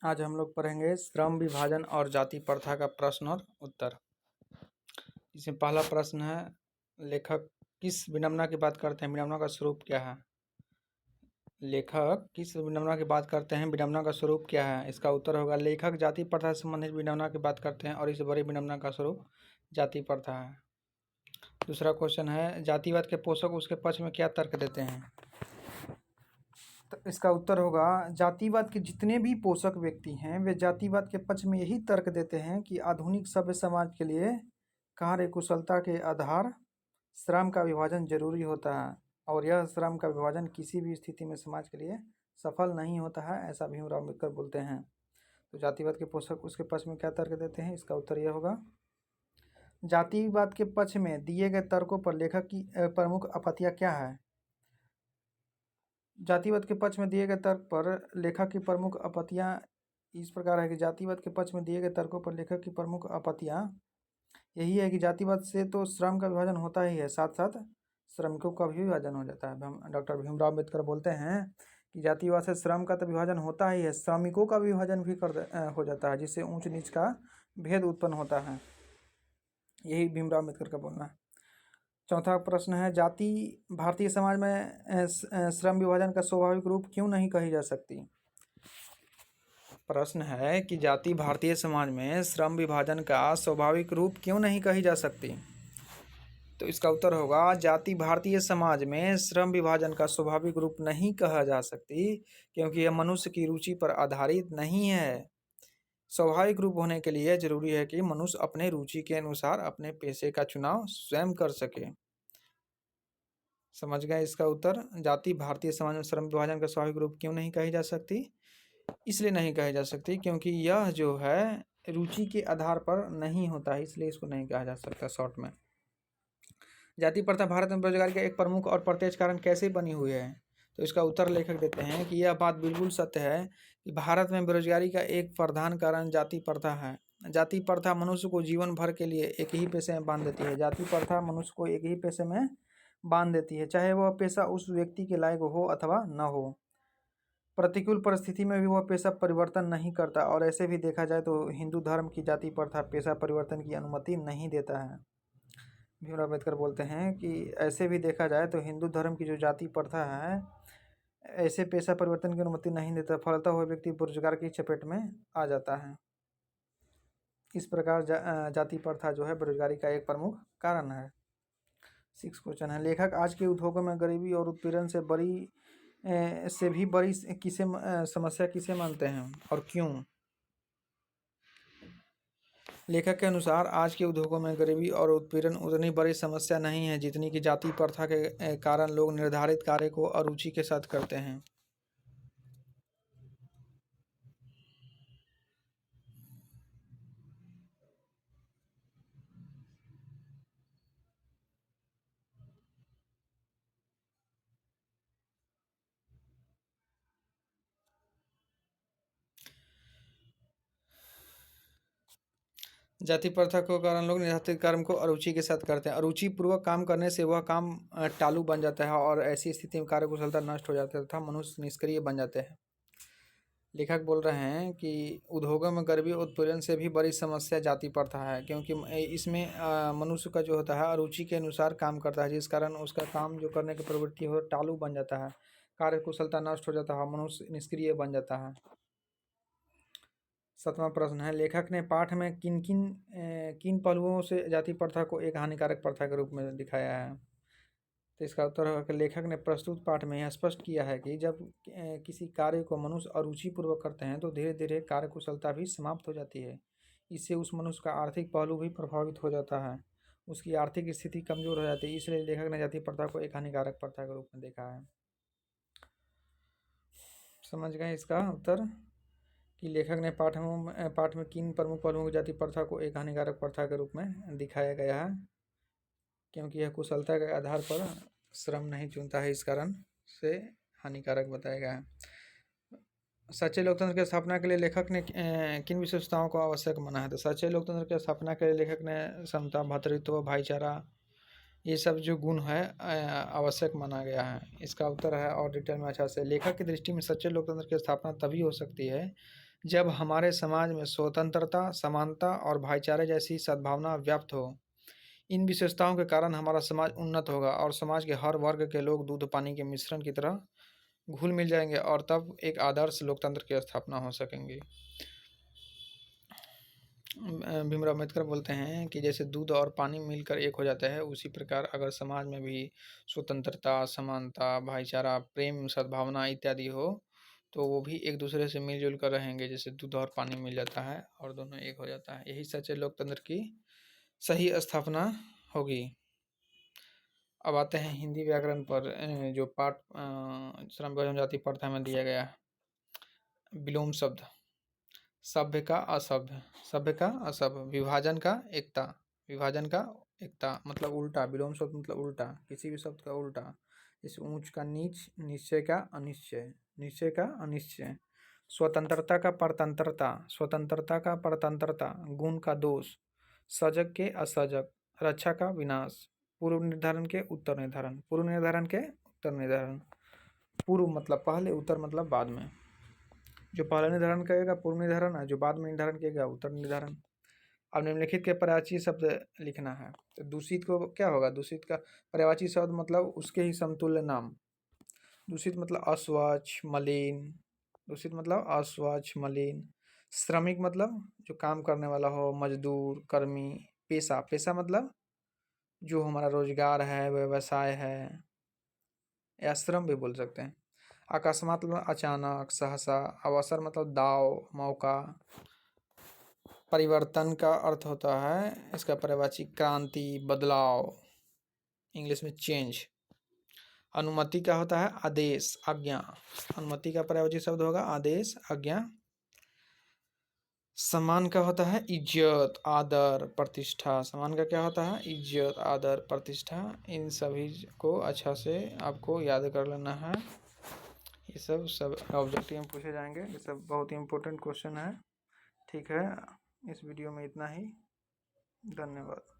आज हम लोग पढ़ेंगे श्रम विभाजन और जाति प्रथा का प्रश्न और उत्तर। इसमें पहला प्रश्न है, लेखक किस विडंबना की बात करते हैं, विडंबना का स्वरूप क्या है। लेखक किस विडंबना की बात करते हैं, विडंबना का स्वरूप क्या है। इसका उत्तर होगा, लेखक जाति प्रथा से संबंधित विडंबना की बात करते हैं और इस बड़ी विडंबना का स्वरूप जाति प्रथा है। दूसरा क्वेश्चन है, जातिवाद के पोषक उसके पक्ष में क्या तर्क देते हैं। तो इसका उत्तर होगा, जातिवाद के जितने भी पोषक व्यक्ति हैं वे जातिवाद के पक्ष में यही तर्क देते हैं कि आधुनिक सभ्य समाज के लिए कार्य कुशलता के आधार श्रम का विभाजन जरूरी होता है और यह श्रम का विभाजन किसी भी स्थिति में समाज के लिए सफल नहीं होता है, ऐसा भीमराव अम्बेडकर बोलते हैं। तो जातिवाद के पोषक उसके पक्ष में क्या तर्क देते हैं, इसका उत्तर यह होगा, जातिवाद के पक्ष में दिए गए तर्कों पर लेखक की प्रमुख आपत्तियां क्या है। जातिवाद के पक्ष में दिए गए तर्क पर लेखक की प्रमुख आपत्तियां इस प्रकार है कि जातिवाद के पक्ष में दिए गए तर्कों पर लेखक की प्रमुख आपत्तियां यही है कि जातिवाद से तो श्रम का विभाजन होता ही है, साथ साथ श्रमिकों का भी विभाजन हो जाता है। डॉक्टर भीमराव अम्बेडकर बोलते हैं कि जातिवाद से श्रम का तो विभाजन होता ही है, श्रमिकों का विभाजन भी हो जाता है, जिससे ऊंच नीच का भेद उत्पन्न होता है। यही भीमराव अम्बेडकर का बोलना है। चौथा प्रश्न है, जाति भारतीय समाज में श्रम विभाजन का स्वाभाविक रूप क्यों नहीं कही जा सकती। प्रश्न है कि जाति भारतीय समाज में श्रम विभाजन का स्वाभाविक रूप क्यों नहीं कही जा सकती। तो इसका उत्तर होगा, जाति भारतीय समाज में श्रम विभाजन का स्वाभाविक रूप नहीं कहा जा सकती क्योंकि यह मनुष्य की रुचि पर आधारित नहीं है। स्वाभाविक रूप होने के लिए जरूरी है कि मनुष्य अपने रुचि के अनुसार अपने पेशे का चुनाव स्वयं कर सके। समझ गए इसका उत्तर। जाति भारतीय समाज में श्रम विभाजन का स्वाभाविक रूप क्यों नहीं कही जा सकती, इसलिए नहीं कही जा सकती क्योंकि यह जो है रुचि के आधार पर नहीं होता है, इसलिए इसको नहीं कहा जा सकता। शॉर्ट में, जाति प्रथा भारत में बेरोजगारी का एक प्रमुख और प्रत्यक्ष कारण कैसे बनी हुई है। तो इसका उत्तर लेखक देते हैं कि यह बात बिल्कुल सत्य है कि भारत में बेरोजगारी का एक प्रधान कारण जाति प्रथा है। जाति प्रथा मनुष्य को जीवन भर के लिए एक ही पेशे में बांध देती है। जाति प्रथा मनुष्य को एक ही पेशे में बांध देती है, चाहे वह पेशा उस व्यक्ति के लायक हो अथवा न हो। प्रतिकूल परिस्थिति में भी वह पेशा परिवर्तन नहीं करता और ऐसे भी देखा जाए तो हिंदू धर्म की जाति प्रथा पेशा परिवर्तन की अनुमति नहीं देता है। भीमराव अम्बेडकर बोलते हैं कि ऐसे भी देखा जाए तो हिंदू धर्म की जो जाति प्रथा है ऐसे पेशा परिवर्तन की अनुमति नहीं देता, फलता हुआ व्यक्ति बेरोजगार की चपेट में आ जाता है। इस प्रकार जाति प्रथा जो है बेरोजगारी का एक प्रमुख कारण है। 6 क्वेश्चन है, लेखक आज के उद्योगों में गरीबी और उत्पीड़न से भी बड़ी समस्या किसे मानते हैं और क्यों। लेखक के अनुसार आज के उद्योगों में गरीबी और उत्पीड़न उतनी बड़ी समस्या नहीं है जितनी कि जाति प्रथा के कारण लोग निर्धारित कार्य को अरुचि के साथ करते हैं। जाति प्रथा के कारण लोग निर्धारित कर्म को अरुचि के साथ करते हैं। अरुचि पूर्वक काम करने से वह काम टालू बन जाता है और ऐसी स्थिति में कार्य कुशलता नष्ट हो जाती है तथा मनुष्य निष्क्रिय बन जाते हैं। लेखक बोल रहे हैं कि उद्योगों में गरीबी उत्पीड़न से भी बड़ी समस्या जाति प्रथा है क्योंकि इसमें मनुष्य का जो होता है अरुचि के अनुसार काम करता है, जिस कारण उसका काम जो करने की प्रवृत्ति हो टालू बन जाता है, कार्य कुशलता नष्ट हो जाता है, मनुष्य निष्क्रिय बन जाता है। 7वां प्रश्न है, लेखक ने पाठ में किन पहलुओं से जाति प्रथा को एक हानिकारक प्रथा के रूप में दिखाया है। तो इसका उत्तर होगा कि लेखक ने प्रस्तुत पाठ में यह स्पष्ट किया है कि जब किसी कार्य को मनुष्य अरुचि पूर्वक करते हैं तो धीरे धीरे कार्य कुशलता भी समाप्त हो जाती है। इससे उस मनुष्य का आर्थिक पहलू भी प्रभावित हो जाता है, उसकी आर्थिक स्थिति कमजोर हो जाती है, इसलिए लेखक ने जाति प्रथा को एक हानिकारक प्रथा के रूप में देखा है। समझ गए इसका उत्तर कि लेखक ने पाठ में किन प्रमुख पहलुओं की जाति प्रथा को एक हानिकारक प्रथा के रूप में दिखाया गया है, क्योंकि यह कुशलता के आधार पर श्रम नहीं चुनता है, इस कारण से हानिकारक बताया गया है। सच्चे लोकतंत्र की स्थापना के लिए लेखक ने किन विशेषताओं को आवश्यक माना है। तो सच्चे लोकतंत्र की स्थापना के लिए लेखक ने समता, भ्रातृत्व, भाईचारा, ये सब जो गुण है आवश्यक माना गया है। इसका उत्तर है और डिटेल में अच्छा से, लेखक की दृष्टि में सच्चे लोकतंत्र की स्थापना तभी हो सकती है जब हमारे समाज में स्वतंत्रता, समानता और भाईचारे जैसी सद्भावना व्याप्त हो। इन विशेषताओं के कारण हमारा समाज उन्नत होगा और समाज के हर वर्ग के लोग दूध पानी के मिश्रण की तरह घुल मिल जाएंगे और तब एक आदर्श लोकतंत्र की स्थापना हो सकेंगी। भीमराव अम्बेडकर बोलते हैं कि जैसे दूध और पानी मिलकर एक हो जाता है, उसी प्रकार अगर समाज में भी स्वतंत्रता, समानता, भाईचारा, प्रेम, सद्भावना इत्यादि हो, तो वो भी एक दूसरे से मिलजुल कर रहेंगे। जैसे दूध और पानी मिल जाता है और दोनों एक हो जाता है, यही सच्चे लोकतंत्र की सही स्थापना होगी। अब आते हैं हिंदी व्याकरण पर, जो पाठ श्रम विभाजन जाति प्रथा में दिया गया है। विलोम शब्द, सभ्य का असभ्य, सभ्य का असभ्य, विभाजन का एकता, विभाजन का एकता मतलब उल्टा, विलोम शब्द मतलब उल्टा, किसी भी शब्द का उल्टा। जैसे ऊंच का नीच, निश्चय का अनिश्चय, निश्चय का अनिश्चय। स्वतंत्रता का परतंत्रता, स्वतंत्रता का परतंत्रता, गुण का दोष, सजग के असजग, रक्षा का विनाश, पूर्व निर्धारण के उत्तर निर्धारण, पूर्व निर्धारण के उत्तर निर्धारण। पूर्व मतलब पहले, उत्तर मतलब बाद में। जो पहले निर्धारण करेगा पूर्व निर्धारण है, जो बाद में निर्धारण करेगा उत्तर निर्धारण। अब निम्नलिखित के पर्यायवाची शब्द लिखना है। तो दूषित को क्या होगा? दूषित का पर्यायवाची शब्द मतलब उसके ही समतुल्य नाम। दूषित मतलब अस्वच्छ, मलिन। दूषित मतलब अस्वच्छ, मलिन। श्रमिक मतलब जो काम करने वाला हो, मजदूर, कर्मी। पेशा, पेशा मतलब जो हमारा रोजगार है, व्यवसाय है, या श्रम भी बोल सकते हैं। अकस्मात मतलब अचानक, सहसा। अवसर मतलब दाव, मौका। परिवर्तन का अर्थ होता है, इसका पर्यायवाची क्रांति, बदलाव, इंग्लिश में चेंज। अनुमति का होता है आदेश, आज्ञा। अनुमति का पर्यायवाची शब्द होगा आदेश, आज्ञा। सम्मान का होता है इज्जत, आदर, प्रतिष्ठा। सम्मान का क्या होता है? इज्जत, आदर, प्रतिष्ठा। इन सभी को अच्छा से आपको याद कर लेना है। ये सब ऑब्जेक्टिव में पूछे जाएंगे, ये सब बहुत ही इम्पोर्टेंट क्वेश्चन है। ठीक है, इस वीडियो में इतना ही। धन्यवाद।